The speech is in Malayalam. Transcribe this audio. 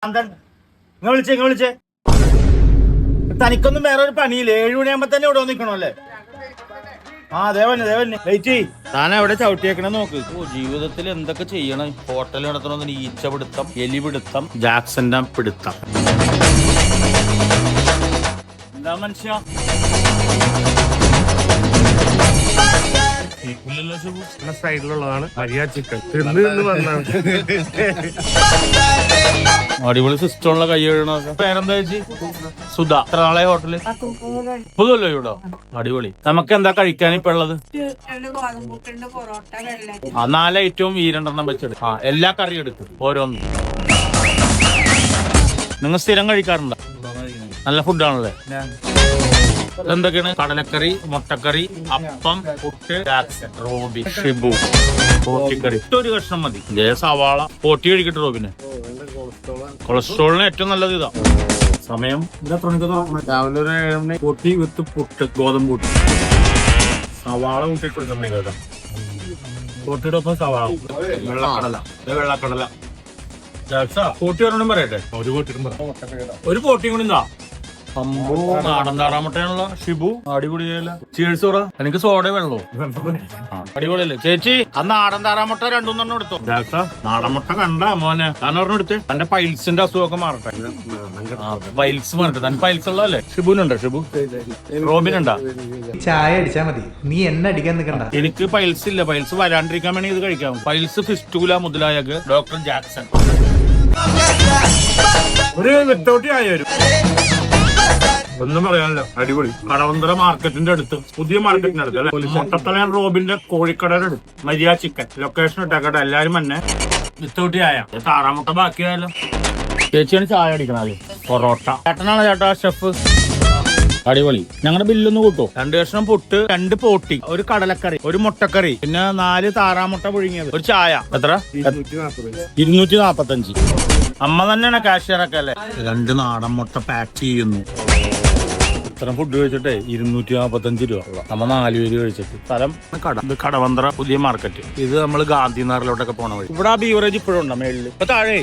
വിളിച്ചേ തനിക്കൊന്നും വേറെ ഒരു പണിയില്ല. 7 മണിയാകുമ്പോ തന്നെ ഇവിടെ നിൽക്കണോ അല്ലേ? ആ ദേവന് വെയിറ്റ്. താൻ എവിടെ ചവിട്ടിയേക്കണേ നോക്ക്. ജീവിതത്തിൽ എന്തൊക്കെ ചെയ്യണം? ഹോട്ടൽ നടത്തണമെന്ന് ഈച്ച പിടുത്തം, എലി പിടുത്തം, ജാക്സന്റെ പിടുത്തം. എന്താ മനുഷ്യ സൈഡിലുള്ളതാണ് മരിയ ചിക്കൻ. അടിപൊളി സിസ്റ്റമുള്ള കൈ കഴുകണ. പേരെന്താ ചേച്ചി? സുധ. എത്ര നാളെ ഹോട്ടല്? പുതുവല്ലോ ഇവിടെ. അടിപൊളി. നമുക്ക് എന്താ കഴിക്കാൻ ഇപ്പൊ ഉള്ളത്? 4 ഐറ്റവും ഈ 2 വെച്ചെടുക്കും. എല്ലാ കറിയും എടുക്കും ഓരോന്നും. നിങ്ങൾ സ്ഥിരം കഴിക്കാറുണ്ടോ? നല്ല ഫുഡാണല്ലേ? എന്തൊക്കെയാണ്? കടലക്കറി, മുട്ടക്കറി, അപ്പം, പുട്ട്, റോബി, ഷിബു, പോട്ടിക്കറി. ഒരു കഷ്ണം മതി. സവാള പോട്ടി കഴിക്കട്ടെ. റോബിന് കൊളസ്ട്രോളിന് ഏറ്റവും നല്ലത് ഇതാ. സമയം രാവിലെ ഒരു 7 മണി. പൊട്ടി വിത്ത് പുട്ട്, ഗോതമ്പ് പുട്ട്. സവാള കൂട്ടിട്ട് കേട്ടോ. പൊട്ടിയുടെ ഒപ്പം സവാള, വെള്ളക്കടല. പോട്ടി ഒരെണ്ണം പറയട്ടെ. ഒരു പോട്ടിയും കൂടി എന്താ അമ്പോ. നാടൻ താറാമുട്ടയാണല്ലോ ഷിബു. അടിപൊളിയല്ല. ചീഴ്സ് പറ. എനിക്ക് സോഡ വെള്ളോ. അടിപൊളിയല്ലേ ചേച്ചി? ആ നാടൻ താറാമുട്ട 2-3 എടുത്തോ. നാടൻ മുട്ട കണ്ട മോനെ. താൻ ഒരെണ്ണം എടുത്ത് തന്റെ പൈൽസിന്റെ അസുഖമൊക്കെ മാറട്ടെ. പൈൽസ് മാറട്ടെ. തന്റെ പൈൽസ് ഉള്ളതല്ലേ? ഷിബുനുണ്ടോ? ഷിബു റോബിനുണ്ടോ? ചായ അടിച്ചാ മതി, നീ എന്നെ അടിക്കാൻ നിൽക്കണ്ട. എനിക്ക് പൈൽസ് ഇല്ല. പൈൽസ് വരാണ്ടിരിക്കാൻ വേണ്ടി ഇത് കഴിക്കാം. പൈൽസ് ഫിസ്റ്റൂല മുതലായ ഡോക്ടർ ജാക്സൺ. ഒരു വിത്തൗട്ടി ആയി വരും. ഒന്നും പറയാനല്ലോ. അടിപൊളി. കടവന്തറ മാർക്കറ്റിന്റെ അടുത്ത്, പുതിയ മാർക്കറ്റിന്റെ അടുത്ത് അല്ലെ? മുട്ടത്തലയാൻ റോബിന്റെ കോഴിക്കടയുടെ അടുത്ത്. Maria chicken. ലൊക്കേഷൻ ഇട്ടേക്കട്ടെ. എല്ലാരും തന്നെ വിത്തൗട്ടി ആയ താറാമുട്ട ബാക്കിയായാലോ. ചേച്ചിയാണ് ചായ അടിക്കണത്. പൊറോട്ട. ചേട്ടനാണ് ചേട്ടാ ഷെഫ്. അടിപൊളി. ഞങ്ങളുടെ ബില്ലൊന്ന് കൂട്ടോ. 2 കഷ്ണം പുട്ട്, 2 പോട്ടി, ഒരു കടലക്കറി, ഒരു മുട്ടക്കറി, പിന്നെ 4 താറാമുട്ട പുഴുങ്ങിയത്, ഒരു ചായ. എത്ര? 245. അമ്മ തന്നെയാണ് കാഷ്യറൊക്കെ അല്ലേ? 2 നാടൻ മുട്ട പാക്ക് ചെയ്യുന്നു. ഇത്തരം ഫുഡ് കഴിച്ചിട്ടേ 245 രൂപ. നമ്മ 4 പേര് കഴിച്ചിട്ട്. സ്ഥലം കടവന്തറ പുതിയ മാർക്കറ്റ്. ഇത് നമ്മൾ ഗാന്ധിനഗറിലോട്ടൊക്കെ പോണ വഴി. ഇവിടെ ആ ബീവറേജ് ഇപ്പോഴും ഉണ്ടോ മേളില്? ഇപ്പൊ താഴെ